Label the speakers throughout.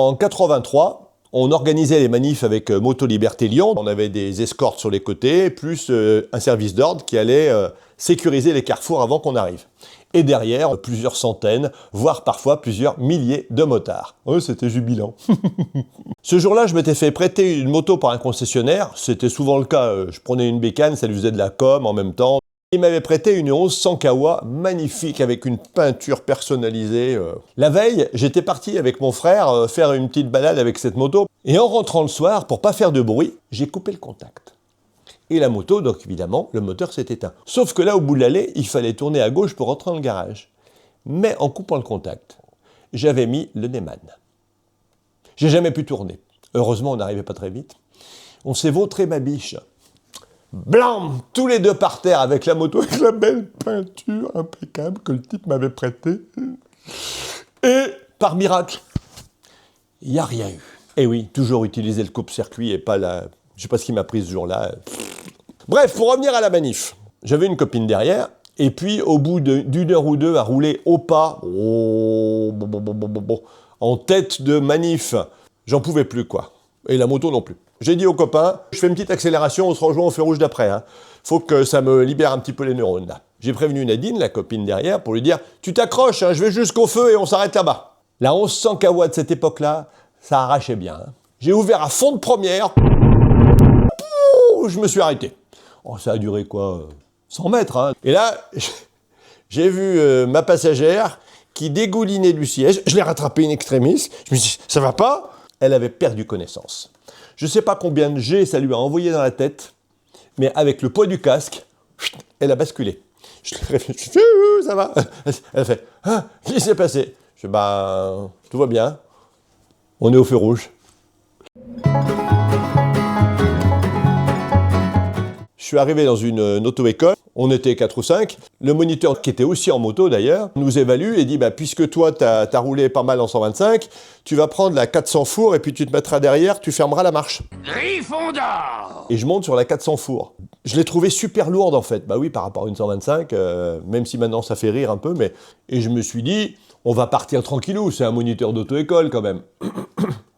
Speaker 1: En 83, on organisait les manifs avec Moto Liberté Lyon. On avait des escortes sur les côtés, plus un service d'ordre qui allait sécuriser les carrefours avant qu'on arrive. Et derrière, plusieurs centaines, voire parfois plusieurs milliers de motards. Oh, c'était jubilant. Ce jour-là, je m'étais fait prêter une moto par un concessionnaire. C'était souvent le cas. Je prenais une bécane, ça lui faisait de la com en même temps. Il m'avait prêté une 1100 Kawa, magnifique, avec une peinture personnalisée. La veille, j'étais parti avec mon frère faire une petite balade avec cette moto. Et en rentrant le soir, pour pas faire de bruit, j'ai coupé le contact. Et la moto, donc évidemment, le moteur s'est éteint. Sauf que là, au bout de l'allée, il fallait tourner à gauche pour rentrer dans le garage. Mais en coupant le contact, j'avais mis le Neyman. J'ai jamais pu tourner. Heureusement, on n'arrivait pas très vite. On s'est vautré ma biche. Blam! Tous les deux par terre avec la moto, avec la belle peinture impeccable que le type m'avait prêtée. Et, par miracle, il n'y a rien eu. Et oui, toujours utiliser le coupe-circuit et pas la... Je sais pas ce qui m'a pris ce jour-là. Bref, pour revenir à la manif, j'avais une copine derrière, et puis au bout d'une heure ou deux à rouler au pas, en tête de manif, j'en pouvais plus, quoi. Et la moto non plus. J'ai dit aux copains, je fais une petite accélération, on se rejoint au feu rouge d'après. Faut que ça me libère un petit peu les neurones, là. J'ai prévenu Nadine, la copine derrière, pour lui dire, tu t'accroches, je vais jusqu'au feu et on s'arrête là-bas. La 1100 Kawa de cette époque-là, ça arrachait bien. J'ai ouvert à fond de première, je me suis arrêté. Oh, ça a duré quoi 100 mètres. Et là, j'ai vu ma passagère qui dégoulinait du siège. Je l'ai rattrapée in extremis. Je me suis dit, ça va pas? Elle avait perdu connaissance. Je ne sais pas combien de jets ça lui a envoyé dans la tête, mais avec le poids du casque, elle a basculé. Je l'ai réfléchi, ça va? Elle a fait, ah, qu'est-ce qui s'est passé? Je dis, bah, tout va bien. On est au feu rouge. Je suis arrivé dans une auto-école, on était 4 ou 5. Le moniteur, qui était aussi en moto d'ailleurs, nous évalue et dit bah, puisque toi t'as roulé pas mal en 125, tu vas prendre la 400 fours et puis tu te mettras derrière, tu fermeras la marche. Gryffondor! Et je monte sur la 400 fours. Je l'ai trouvée super lourde en fait. Bah oui, par rapport à une 125, même si maintenant ça fait rire un peu, mais. Et je me suis dit, on va partir tranquillou, c'est un moniteur d'auto-école quand même.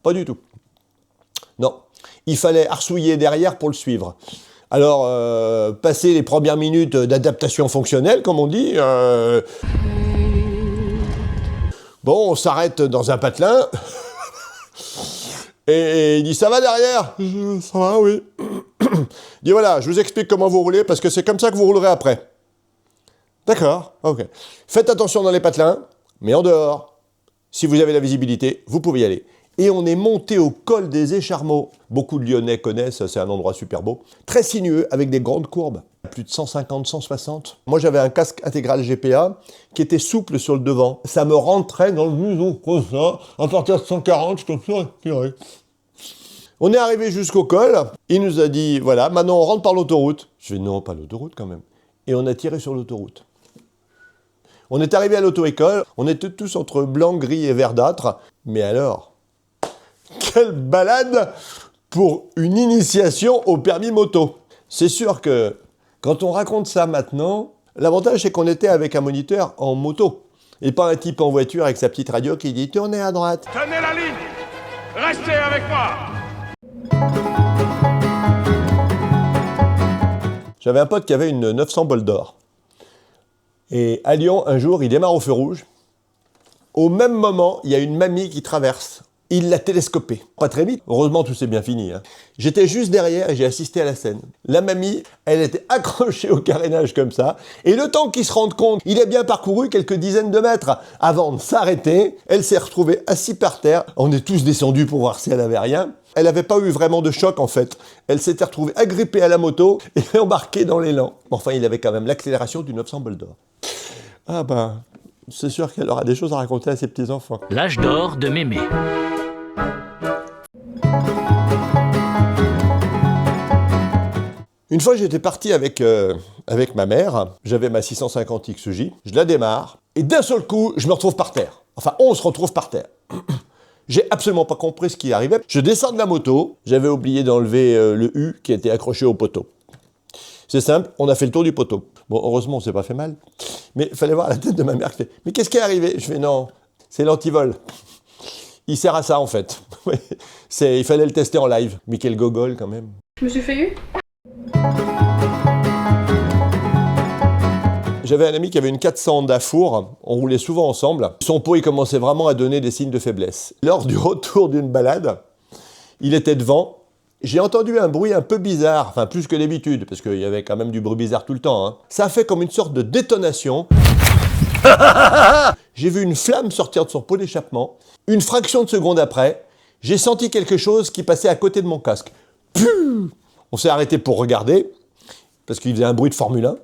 Speaker 1: Pas du tout. Non. Il fallait arsouiller derrière pour le suivre. Alors, passer les premières minutes d'adaptation fonctionnelle, comme on dit, bon, on s'arrête dans un patelin, et il dit, ça va derrière? Ça va, oui. Il dit, voilà, je vous explique comment vous roulez, parce que c'est comme ça que vous roulerez après. D'accord, ok. Faites attention dans les patelins, mais en dehors, si vous avez la visibilité, vous pouvez y aller. Et on est monté au col des Écharmeaux. Beaucoup de Lyonnais connaissent, c'est un endroit super beau. Très sinueux, avec des grandes courbes. Plus de 150, 160. Moi, j'avais un casque intégral GPA qui était souple sur le devant. Ça me rentrait dans le museau, comme ça. À partir de 140, je suis tiré. On est arrivé jusqu'au col. Il nous a dit, voilà, maintenant on rentre par l'autoroute. Je dis, non, pas l'autoroute quand même. Et on a tiré sur l'autoroute. On est arrivé à l'auto-école. On était tous entre blanc, gris et verdâtre. Mais alors... Quelle balade pour une initiation au permis moto. C'est sûr que quand on raconte ça maintenant, l'avantage c'est qu'on était avec un moniteur en moto et pas un type en voiture avec sa petite radio qui dit « Tournez à droite ».
Speaker 2: Tenez la ligne. Restez avec moi.
Speaker 1: J'avais un pote qui avait une 900 bol d'or. Et à Lyon, un jour, il démarre au feu rouge. Au même moment, il y a une mamie qui traverse. Il l'a télescopé. Pas très vite. Heureusement, tout s'est bien fini. J'étais juste derrière et j'ai assisté à la scène. La mamie, elle était accrochée au carénage comme ça. Et le temps qu'il se rende compte, il a bien parcouru quelques dizaines de mètres. Avant de s'arrêter, elle s'est retrouvée assise par terre. On est tous descendus pour voir si elle avait rien. Elle n'avait pas eu vraiment de choc en fait. Elle s'était retrouvée agrippée à la moto et embarquée dans l'élan. Enfin, il avait quand même l'accélération du 900 bol d'or. Ah ben, c'est sûr qu'elle aura des choses à raconter à ses petits-enfants.
Speaker 3: L'âge d'or de Mémé.
Speaker 1: Une fois, j'étais parti avec ma mère, j'avais ma 650 XJ, je la démarre, et d'un seul coup, je me retrouve par terre. Enfin, on se retrouve par terre. J'ai absolument pas compris ce qui arrivait. Je descends de la moto, j'avais oublié d'enlever le U qui était accroché au poteau. C'est simple, on a fait le tour du poteau. Bon, heureusement, on s'est pas fait mal, mais il fallait voir la tête de ma mère qui fait « Mais qu'est-ce qui est arrivé ?» Je fais « Non, c'est l'antivol. » Il sert à ça en fait. Il fallait le tester en live. Mais quel gogol quand même.
Speaker 3: Je me suis fait eu.
Speaker 1: J'avais un ami qui avait une 400 Honda Four, on roulait souvent ensemble. Son pot, il commençait vraiment à donner des signes de faiblesse. Lors du retour d'une balade, il était devant. J'ai entendu un bruit un peu bizarre, enfin plus que d'habitude, parce qu'il y avait quand même du bruit bizarre tout le temps. Hein. Ça a fait comme une sorte de détonation. J'ai vu une flamme sortir de son pot d'échappement. Une fraction de seconde après, j'ai senti quelque chose qui passait à côté de mon casque. Puh! On s'est arrêté pour regarder, parce qu'il faisait un bruit de Formule 1.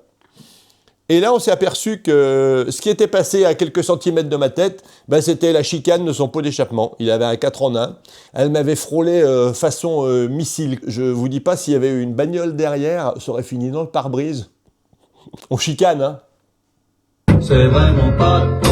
Speaker 1: Et là, on s'est aperçu que ce qui était passé à quelques centimètres de ma tête, ben, c'était la chicane de son pot d'échappement. Il avait un 4 en 1. Elle m'avait frôlé façon missile. Je vous dis pas s'il y avait eu une bagnole derrière, ça aurait fini dans le pare-brise. On chicane, hein.
Speaker 4: C'est vraiment pas tôt.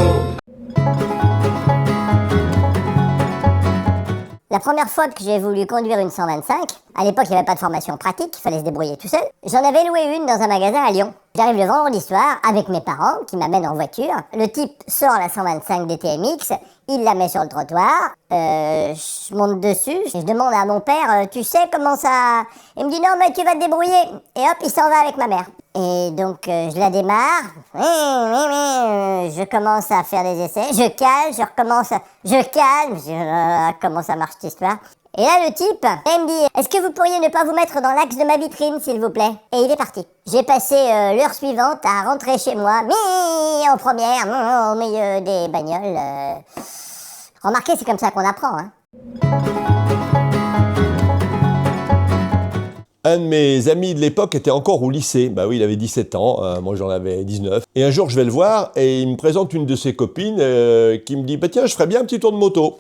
Speaker 5: La première fois que j'ai voulu conduire une 125, à l'époque il n'y avait pas de formation pratique, il fallait se débrouiller tout seul, j'en avais loué une dans un magasin à Lyon. J'arrive le vendredi soir avec mes parents qui m'amènent en voiture, le type sort la 125 DTMX, il la met sur le trottoir, je monte dessus, je demande à mon père, tu sais comment ça... Il me dit non mais tu vas te débrouiller, et hop il s'en va avec ma mère. Et donc je la démarre, je commence à faire des essais, je cale, je recommence, je calme, comment ça marche cette histoire. Et là le type, il me dit, est-ce que vous pourriez ne pas vous mettre dans l'axe de ma vitrine s'il vous plaît? Et il est parti. J'ai passé l'heure suivante à rentrer chez moi, en première, au milieu des bagnoles. Remarquez, c'est comme ça qu'on apprend, hein.
Speaker 1: Un de mes amis de l'époque était encore au lycée. Bah oui, il avait 17 ans, moi j'en avais 19. Et un jour, je vais le voir et il me présente une de ses copines qui me dit « Bah tiens, je ferais bien un petit tour de moto ».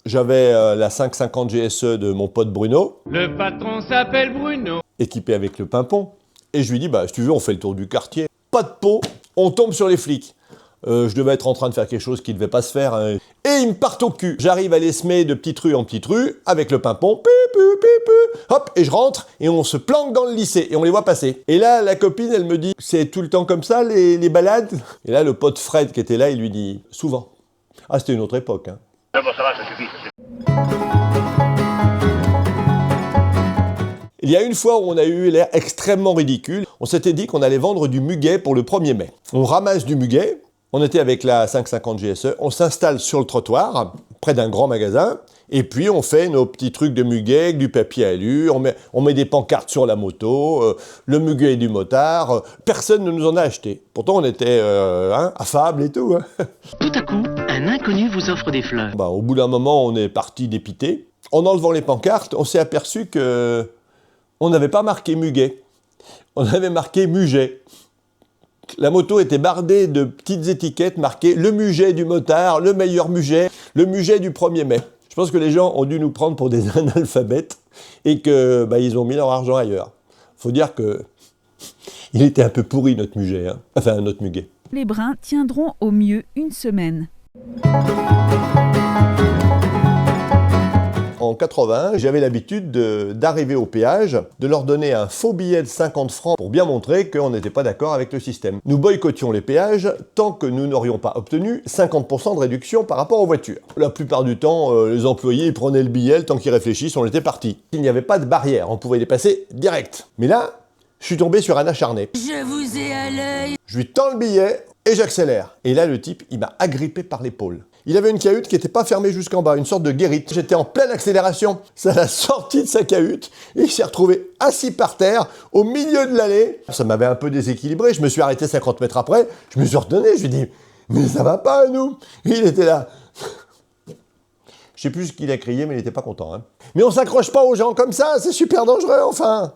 Speaker 1: J'avais la 550 GSE de mon pote Bruno.
Speaker 2: Le patron s'appelle Bruno.
Speaker 1: Équipé avec le pimpon. Et je lui dis « Bah si tu veux, on fait le tour du quartier. » Pas de pot, on tombe sur les flics. Je devais être en train de faire quelque chose qui ne devait pas se faire. Hein. Et ils me partent au cul. J'arrive à l'Esmé de petite rue en petite rue, avec le pimpon, hop, et je rentre, et on se planque dans le lycée, et on les voit passer. Et là, la copine, elle me dit, c'est tout le temps comme ça, les balades? Et là, le pote Fred qui était là, il lui dit, souvent. Ah, c'était une autre époque, hein.
Speaker 2: Ah bon, ça va, ça suffit.
Speaker 1: Il y a une fois où on a eu l'air extrêmement ridicule. On s'était dit qu'on allait vendre du muguet pour le 1er mai. On ramasse du muguet. On était avec la 550 GSE, on s'installe sur le trottoir, près d'un grand magasin, et puis on fait nos petits trucs de muguet avec du papier alu, on met des pancartes sur la moto, le muguet du motard, personne ne nous en a acheté. Pourtant on était affables et tout. Hein.
Speaker 6: Tout à coup, un inconnu vous offre des fleurs.
Speaker 1: Bah, au bout d'un moment, on est parti dépité. En enlevant les pancartes, on s'est aperçu que on n'avait pas marqué muguet, on avait marqué muget. La moto était bardée de petites étiquettes marquées « Le muget du motard, le meilleur muget, le muget du 1er mai ». Je pense que les gens ont dû nous prendre pour des analphabètes et que ils ont mis leur argent ailleurs. Faut dire que il était un peu pourri notre muget, hein. Enfin notre muguet.
Speaker 7: Les brins tiendront au mieux une semaine.
Speaker 1: En 80, j'avais l'habitude d'arriver au péage, de leur donner un faux billet de 50 francs pour bien montrer qu'on n'était pas d'accord avec le système. Nous boycottions les péages tant que nous n'aurions pas obtenu 50% de réduction par rapport aux voitures. La plupart du temps, les employés ils prenaient le billet, le temps qu'ils réfléchissent, on était parti. Il n'y avait pas de barrière, on pouvait les passer direct. Mais là, je suis tombé sur un acharné.
Speaker 8: Je vous ai à l'œil.
Speaker 1: Je lui tends le billet et j'accélère. Et là, le type, il m'a agrippé par l'épaule. Il avait une cahute qui n'était pas fermée jusqu'en bas, une sorte de guérite. J'étais en pleine accélération. Ça l'a sorti de sa cahute et il s'est retrouvé assis par terre au milieu de l'allée. Ça m'avait un peu déséquilibré. Je me suis arrêté 50 mètres après. Je me suis redonné. Je lui ai dit « Mais ça va pas, nous ?» Il était là. Je sais plus ce qu'il a crié, mais il n'était pas content. Hein. Mais on s'accroche pas aux gens comme ça. C'est super dangereux, enfin.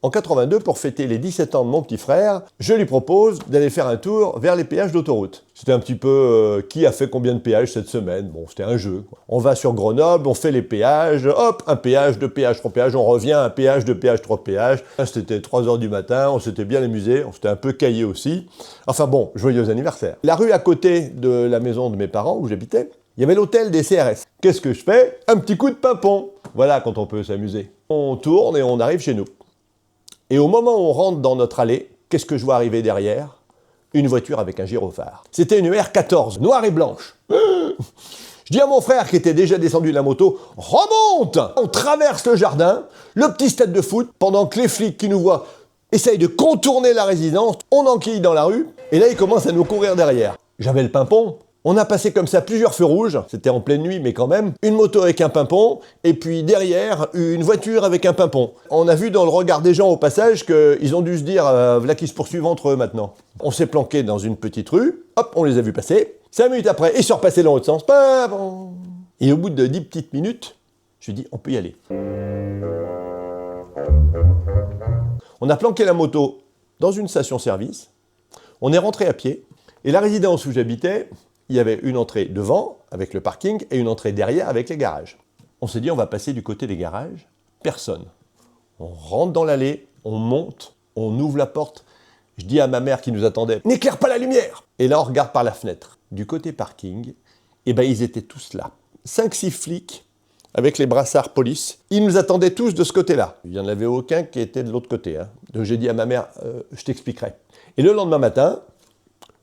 Speaker 1: En 82, pour fêter les 17 ans de mon petit frère, je lui propose d'aller faire un tour vers les péages d'autoroute. C'était un petit peu qui a fait combien de péages cette semaine. Bon, c'était un jeu. On va sur Grenoble, on fait les péages, hop, un péage, 2 péages, 3 péages, on revient, un péage, 2 péages, 3 péages. C'était 3 heures du matin, on s'était bien amusé, on s'était un peu caillé aussi. Enfin bon, joyeux anniversaire. La rue à côté de la maison de mes parents, où j'habitais, il y avait l'hôtel des CRS. Qu'est-ce que je fais? Un petit coup de pimpon. Voilà quand on peut s'amuser. On tourne et on arrive chez nous. Et au moment où on rentre dans notre allée, qu'est-ce que je vois arriver derrière? une voiture avec un gyrophare. C'était une R14, noire et blanche. Je dis à mon frère qui était déjà descendu de la moto, remonte! On traverse le jardin, le petit stade de foot, pendant que les flics qui nous voient essayent de contourner la résidence, on enquille dans la rue, et là ils commencent à nous courir derrière. J'avais le pimpon. On a passé comme ça plusieurs feux rouges, c'était en pleine nuit mais quand même, une moto avec un pimpon, et puis derrière, une voiture avec un pimpon. On a vu dans le regard des gens au passage qu'ils ont dû se dire, voilà qu'ils se poursuivent entre eux maintenant. On s'est planqué dans une petite rue, hop, on les a vus passer. 5 minutes après, ils sont repassés dans l'autre sens. Et au bout de 10 petites minutes, je lui ai dit, on peut y aller. On a planqué la moto dans une station-service, on est rentré à pied, et la résidence où j'habitais, il y avait une entrée devant, avec le parking, et une entrée derrière, avec les garages. On s'est dit, on va passer du côté des garages. Personne. On rentre dans l'allée, on monte, on ouvre la porte. Je dis à ma mère qui nous attendait, n'éclaire pas la lumière! Et là, on regarde par la fenêtre. Du côté parking, eh ben, ils étaient tous là. 5-6 flics, avec les brassards police. Ils nous attendaient tous de ce côté-là. Il n'y en avait aucun qui était de l'autre côté. Donc j'ai dit à ma mère, je t'expliquerai. Et le lendemain matin,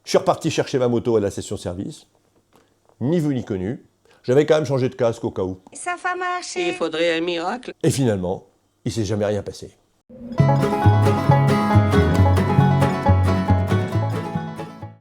Speaker 1: je suis reparti chercher ma moto à la station-service, ni vu ni connu. J'avais quand même changé de casque au cas où.
Speaker 8: Ça va marcher.
Speaker 6: Il faudrait un miracle.
Speaker 1: Et finalement, il ne s'est jamais rien passé.